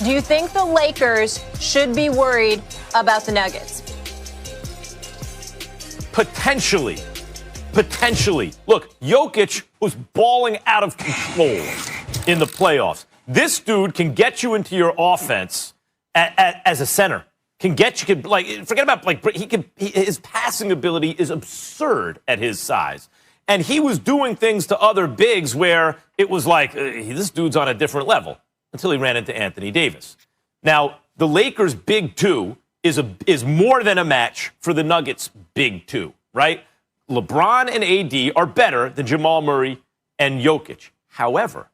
Do you think the Lakers should be worried about the Nuggets? Potentially. Look, Jokic was balling out of control in the playoffs. This dude can get you into your offense as a center. Forget about his passing ability is absurd at his size. And he was doing things to other bigs where it was like, this dude's on a different level until he ran into Anthony Davis. Now, the Lakers' big two is more than a match for the Nuggets' big two, right? LeBron and AD are better than Jamal Murray and Jokic. However,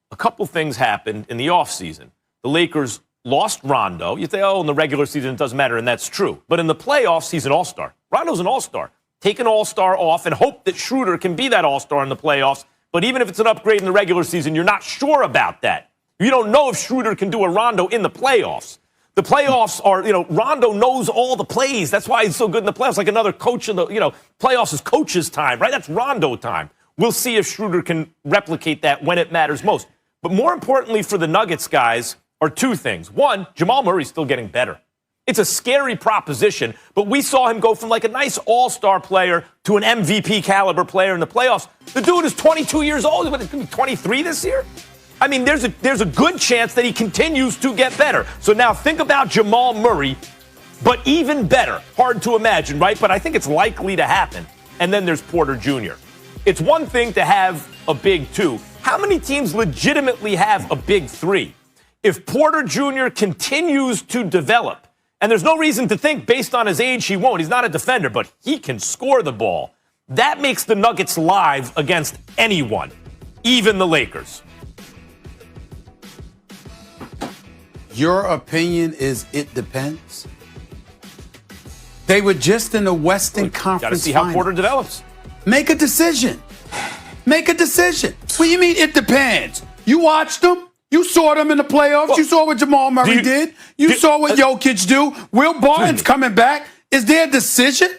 a couple things happened in the offseason. The Lakers lost Rondo. You say, in the regular season it doesn't matter, and that's true. But in the playoffs, he's an all-star. Rondo's an all-star. Take an all-star off and hope that Schroeder can be that all-star in the playoffs. But even if it's an upgrade in the regular season, you're not sure about that. You don't know if Schroeder can do a Rondo in the playoffs. The playoffs are, Rondo knows all the plays. That's why he's so good in the playoffs. Like another coach in the, playoffs is coach's time, right? That's Rondo time. We'll see if Schroeder can replicate that when it matters most. But more importantly for the Nuggets guys are two things. One, Jamal Murray's still getting better. It's a scary proposition, but we saw him go from like a nice all-star player to an MVP caliber player in the playoffs. The dude is 22 years old. He's going to be 23 this year? I mean, there's a good chance that he continues to get better. So now think about Jamal Murray, but even better. Hard to imagine, right? But I think it's likely to happen. And then there's Porter Jr. It's one thing to have a big two. How many teams legitimately have a big three? If Porter Jr. continues to develop, and there's no reason to think based on his age he won't. He's not a defender, but he can score the ball. That makes the Nuggets live against anyone, even the Lakers. Your opinion is it depends? They were just in the Western Conference Got to see how Porter develops. Make a decision. What do you mean it depends? You watched them. You saw them in the playoffs. Well, you saw what Jamal Murray did. You saw what Jokic do. Will Barton's coming back. Is there a decision?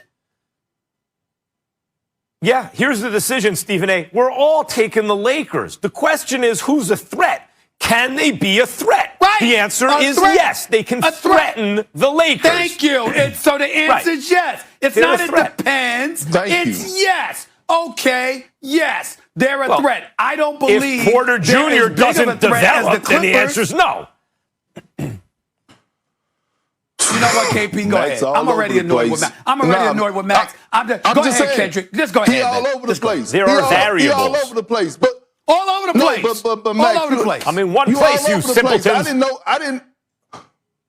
Yeah, here's the decision, Stephen A. We're all taking the Lakers. The question is, who's a threat? Can they be a threat? Right. The answer is yes. They can threaten the Lakers. Thank you. So the answer is yes. It's not it depends. It's yes. Okay, yes. They're a threat. I don't believe if Porter Jr. doesn't develop, then the answer is no. You know what, KP? Go ahead. I'm already annoyed with Max. Go ahead, Kendrick. Just go ahead. He all over the place. There are variables. He all over the place. But all over the place. But Max, all over the place. I mean, one place, you simpletons. I didn't.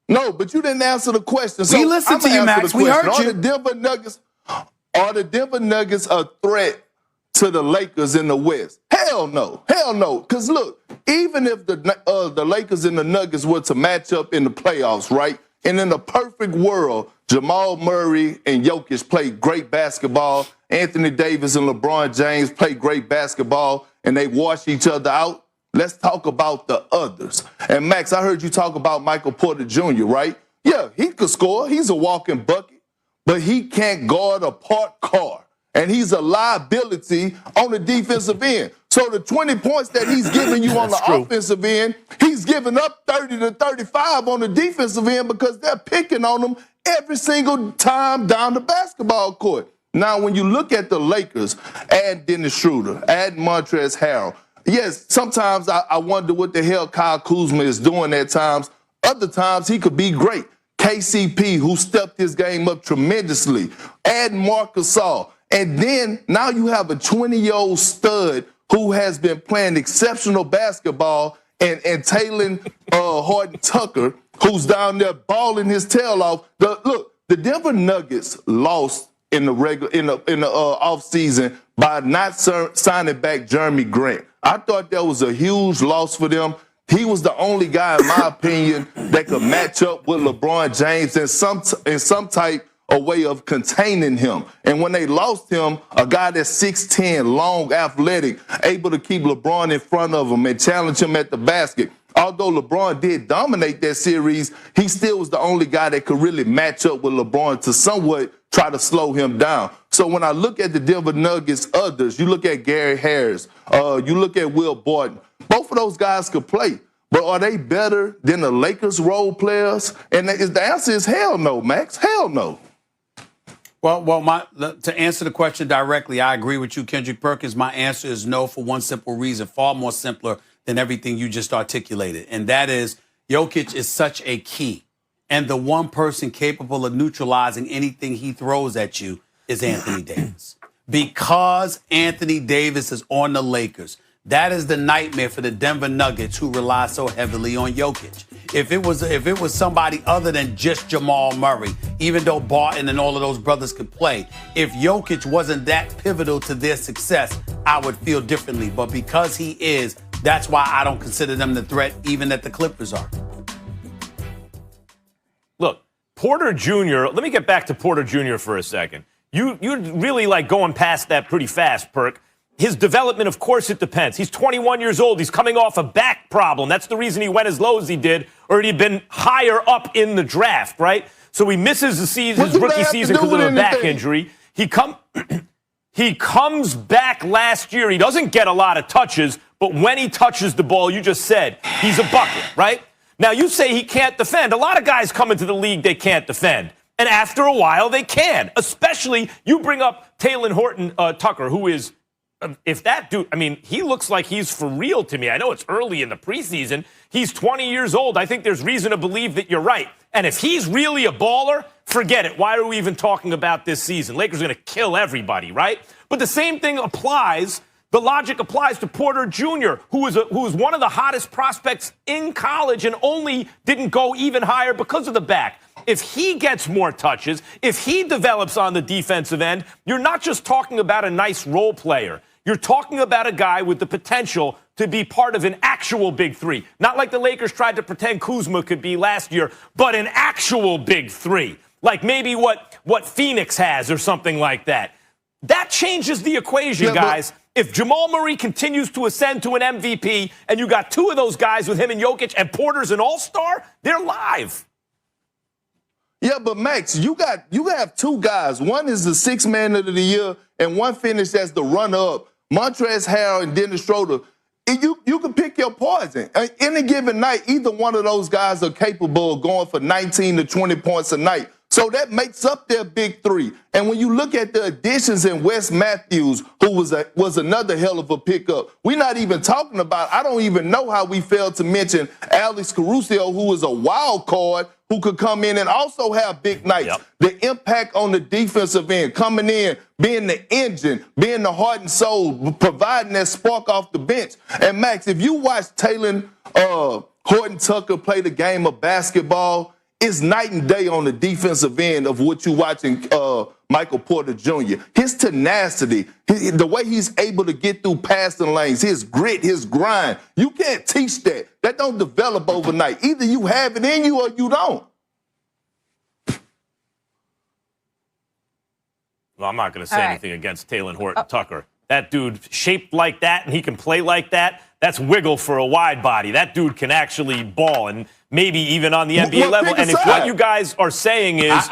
No, but you didn't answer the question. So we listened to you, Max. We heard you. Are the Denver Nuggets a threat to the Lakers in the West? Hell no. Because look, even if the Lakers and the Nuggets were to match up in the playoffs, right? And in the perfect world, Jamal Murray and Jokic play great basketball. Anthony Davis and LeBron James play great basketball, and they wash each other out. Let's talk about the others. And Max, I heard you talk about Michael Porter Jr., right? Yeah, he could score. He's a walking bucket, but he can't guard a parked car. And he's a liability on the defensive end. So the 20 points that he's giving you on the offensive end, he's giving up 30 to 35 on the defensive end because they're picking on him every single time down the basketball court. Now, when you look at the Lakers, add Dennis Schroeder, add Montrezl Harrell. Yes, sometimes I wonder what the hell Kyle Kuzma is doing at times. Other times he could be great. KCP, who stepped his game up tremendously. Add Marc Gasol. And then now you have a 20-year-old stud who has been playing exceptional basketball and Talen Horton-Tucker, who's down there balling his tail off. Look, the Denver Nuggets lost in the offseason by not signing back Jeremy Grant. I thought that was a huge loss for them. He was the only guy, in my opinion, that could match up with LeBron James in some type of way of containing him. And when they lost him, a guy that's 6'10", long, athletic, able to keep LeBron in front of him and challenge him at the basket. Although LeBron did dominate that series, he still was the only guy that could really match up with LeBron to somewhat try to slow him down. So when I look at the Denver Nuggets, others, you look at Gary Harris, you look at Will Barton, both of those guys could play. but are they better than the Lakers role players? And the answer is hell no, Max. Hell no. Well, to answer the question directly, I agree with you, Kendrick Perkins. My answer is no for one simple reason, far more simpler than everything you just articulated. And that is Jokic is such a key. And the one person capable of neutralizing anything he throws at you is Anthony Davis. Because Anthony Davis is on the Lakers, that is the nightmare for the Denver Nuggets, who rely so heavily on Jokic. If it was somebody other than just Jamal Murray, even though Barton and all of those brothers could play, if Jokic wasn't that pivotal to their success, I would feel differently. But because he is, that's why I don't consider them the threat, even that the Clippers are. Look, Porter Jr., let me get back to Porter Jr. for a second. You're really like going past that pretty fast, Perk. His development, of course, it depends. He's 21 years old. He's coming off a back problem. That's the reason he went as low as he did, or he'd been higher up in the draft, right? So he misses the season, his rookie season because of a back injury. He comes back last year. He doesn't get a lot of touches, but when he touches the ball, you just said, he's a bucket, right? Now, you say he can't defend. A lot of guys come into the league, they can't defend. And after a while, they can. Especially, you bring up Talen Horton-Tucker, who is, if that dude, I mean, he looks like he's for real to me. I know it's early in the preseason. He's 20 years old. I think there's reason to believe that you're right. And if he's really a baller, forget it. Why are we even talking about this season? Lakers are going to kill everybody, right? But the same thing applies. The logic applies to Porter Jr., who is one of the hottest prospects in college and only didn't go even higher because of the back. If he gets more touches, if he develops on the defensive end, you're not just talking about a nice role player. You're talking about a guy with the potential to be part of an actual big three. Not like the Lakers tried to pretend Kuzma could be last year, but an actual big three. Like maybe what Phoenix has or something like that. That changes the equation, guys. If Jamal Murray continues to ascend to an MVP and you got two of those guys with him and Jokic and Porter's an all-star, they're live. Yeah, but Max, you have two guys. One is the sixth man of the year, and one finished as the runner-up. Montrezl Harrell and Dennis Schroeder. You can pick your poison. Any given night, either one of those guys are capable of going for 19 to 20 points a night. So that makes up their big three. And when you look at the additions in Wes Matthews, who was another hell of a pickup, we're not even talking about, I don't even know how we failed to mention Alex Caruso, who was a wild card, who could come in and also have big nights. Yep. The impact on the defensive end, coming in, being the engine, being the heart and soul, providing that spark off the bench. And Max, if you watch Talen Horton-Tucker play the game of basketball, it's night and day on the defensive end of what you're watching Michael Porter Jr. His tenacity, the way he's able to get through passing lanes, his grit, his grind. You can't teach that. That don't develop overnight. Either you have it in you or you don't. Well, I'm not going to say anything against Talen Horton-Tucker. That dude shaped like that and he can play like that. That's wiggle for a wide body. That dude can actually ball and maybe even on the NBA level. And if what you guys are saying is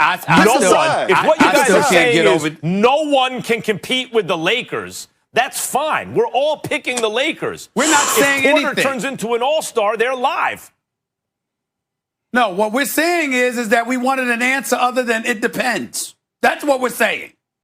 no one can compete with the Lakers, that's fine. We're all picking the Lakers. We're not saying anything. If Porter turns into an all-star, they're live. No, what we're saying is that we wanted an answer other than it depends. That's what we're saying.